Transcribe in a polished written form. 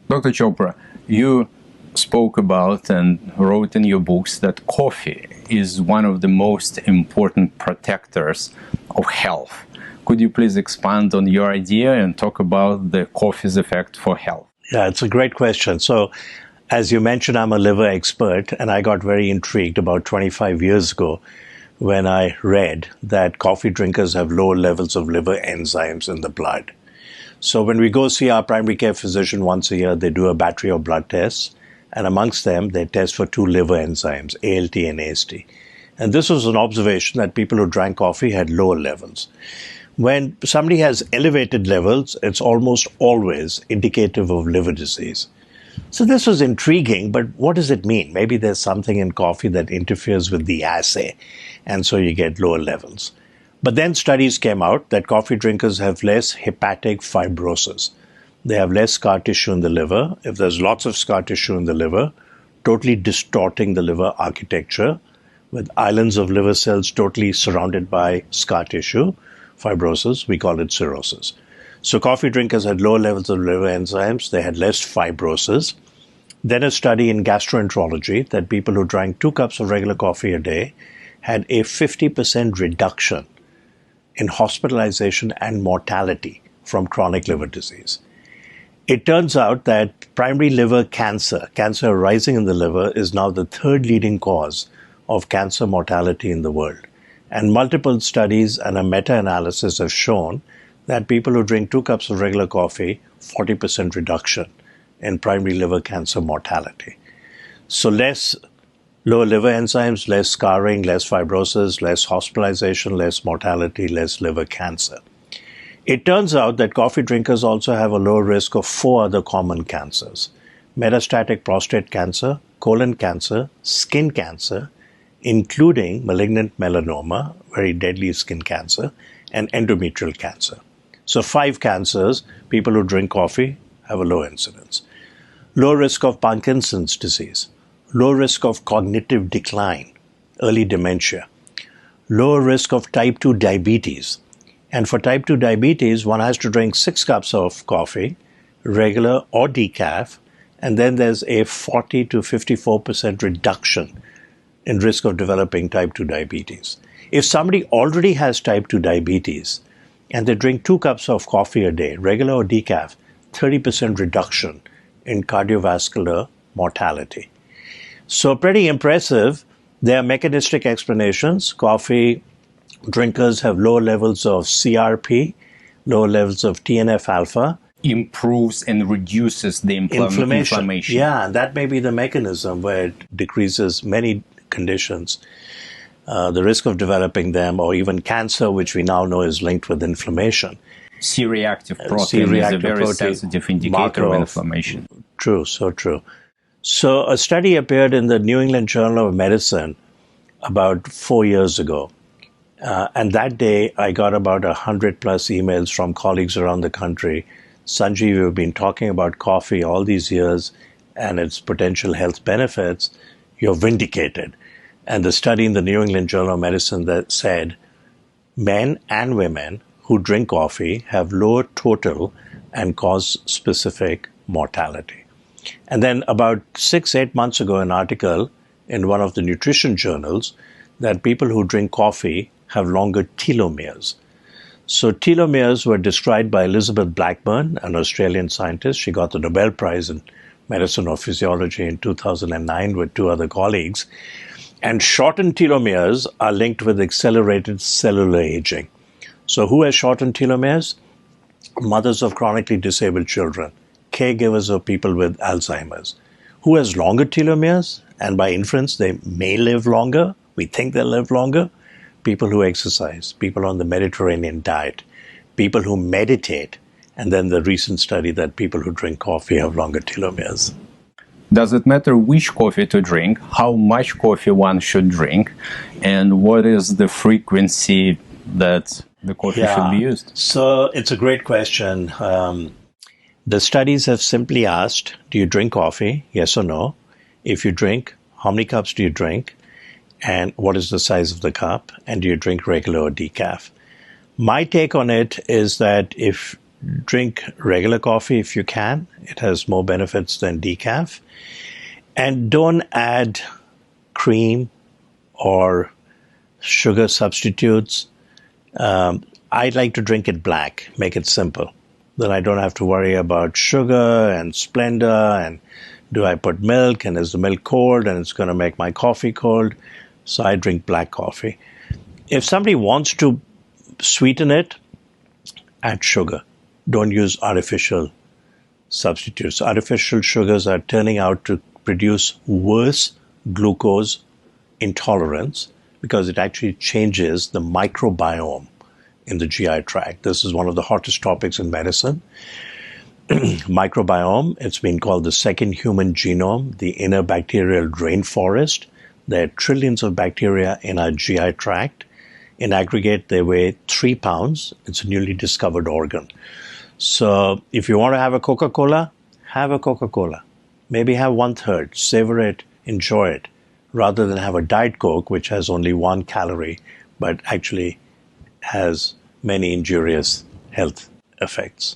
Dr. Chopra, you spoke about and wrote in your books that coffee is one of the most important protectors of health. Could you please expand on your idea and talk about the coffee's effect for health? Yeah, it's a great question. So, as you mentioned, I'm a liver expert, and I got very intrigued about 25 years ago when I read that coffee drinkers have lower levels of liver enzymes in the blood. So when we go see our primary care physician once a year, they do a battery of blood tests, and amongst them, they test for two liver enzymes, ALT and AST. And this was an observation that people who drank coffee had lower levels. When somebody has elevated levels, it's almost always indicative of liver disease. So this was intriguing, but what does it mean? Maybe there's something in coffee that interferes with the assay, and so you get lower levels. But then studies came out that coffee drinkers have less hepatic fibrosis. They have less scar tissue in the liver. If there's lots of scar tissue in the liver, totally distorting the liver architecture, with islands of liver cells totally surrounded by scar tissue, fibrosis, we call it cirrhosis. So coffee drinkers had lower levels of liver enzymes, they had less fibrosis. Then a study in gastroenterology that people who drank 2 cups of regular coffee a day had a 50% reduction in hospitalization and mortality from chronic liver disease. It turns out that primary liver cancer arising in the liver, is now the 3rd leading cause of cancer mortality in the world. And multiple studies and a meta-analysis have shown that people who drink 2 cups of regular coffee, 40% reduction in primary liver cancer mortality. So lower liver enzymes, less scarring, less fibrosis, less hospitalization, less mortality, less liver cancer. It turns out that coffee drinkers also have a lower risk of 4 other common cancers: metastatic prostate cancer, colon cancer, skin cancer, including malignant melanoma, very deadly skin cancer, and endometrial cancer. So 5 cancers, people who drink coffee have a low incidence. Low risk of Parkinson's disease, low risk of cognitive decline, early dementia, lower risk of type 2 diabetes. And for type 2 diabetes, one has to drink 6 cups of coffee, regular or decaf, and then there's a 40 to 54% reduction in risk of developing type 2 diabetes. If somebody already has type 2 diabetes and they drink 2 cups of coffee a day, regular or decaf, 30% reduction in cardiovascular mortality. So pretty impressive. There are mechanistic explanations. Coffee drinkers have lower levels of CRP, lower levels of TNF-alpha. Improves and reduces the inflammation. Yeah, and that may be the mechanism where it decreases many conditions, the risk of developing them, or even cancer, which we now know is linked with inflammation. C-reactive protein is a very sensitive indicator of inflammation. True, so true. So a study appeared in the New England Journal of Medicine about 4 years ago. And that day, I got about 100 plus emails from colleagues around the country. Sanjeev, you've been talking about coffee all these years and its potential health benefits. You're vindicated. And the study in the New England Journal of Medicine that said men and women who drink coffee have lower total and cause-specific mortality. And then about 6-8 months ago, an article in one of the nutrition journals that people who drink coffee have longer telomeres. So telomeres were described by Elizabeth Blackburn, an Australian scientist. She got the Nobel Prize in Medicine or Physiology in 2009 with 2 other colleagues. And shortened telomeres are linked with accelerated cellular aging. So who has shortened telomeres? Mothers of chronically disabled children, caregivers of people with Alzheimer's. Who has longer telomeres? And by inference, they may live longer. We think they'll live longer. People who exercise, people on the Mediterranean diet, people who meditate, and then the recent study that people who drink coffee have longer telomeres. Does it matter which coffee to drink, how much coffee one should drink, and what is the frequency that the coffee should be used? So it's a great question. The studies have simply asked, do you drink coffee? Yes or no? If you drink, how many cups do you drink? And what is the size of the cup? And do you drink regular or decaf? My take on it is that if drink regular coffee if you can. It has more benefits than decaf. And don't add cream or sugar substitutes. I like to drink it black, make it simple. Then I don't have to worry about sugar and Splenda and do I put milk and is the milk cold and it's going to make my coffee cold. So I drink black coffee. If somebody wants to sweeten it, add sugar. Don't use artificial substitutes. Artificial sugars are turning out to produce worse glucose intolerance because it actually changes the microbiome in the GI tract. This is one of the hottest topics in medicine. Microbiome, it's been called the second human genome, the inner bacterial rainforest. There are trillions of bacteria in our GI tract. In aggregate, they weigh 3 pounds. It's a newly discovered organ. So if you want to have a Coca-Cola, have a Coca-Cola. Maybe have 1/3, savor it, enjoy it, rather than have a Diet Coke, which has only 1 calorie, but actually has many injurious health effects.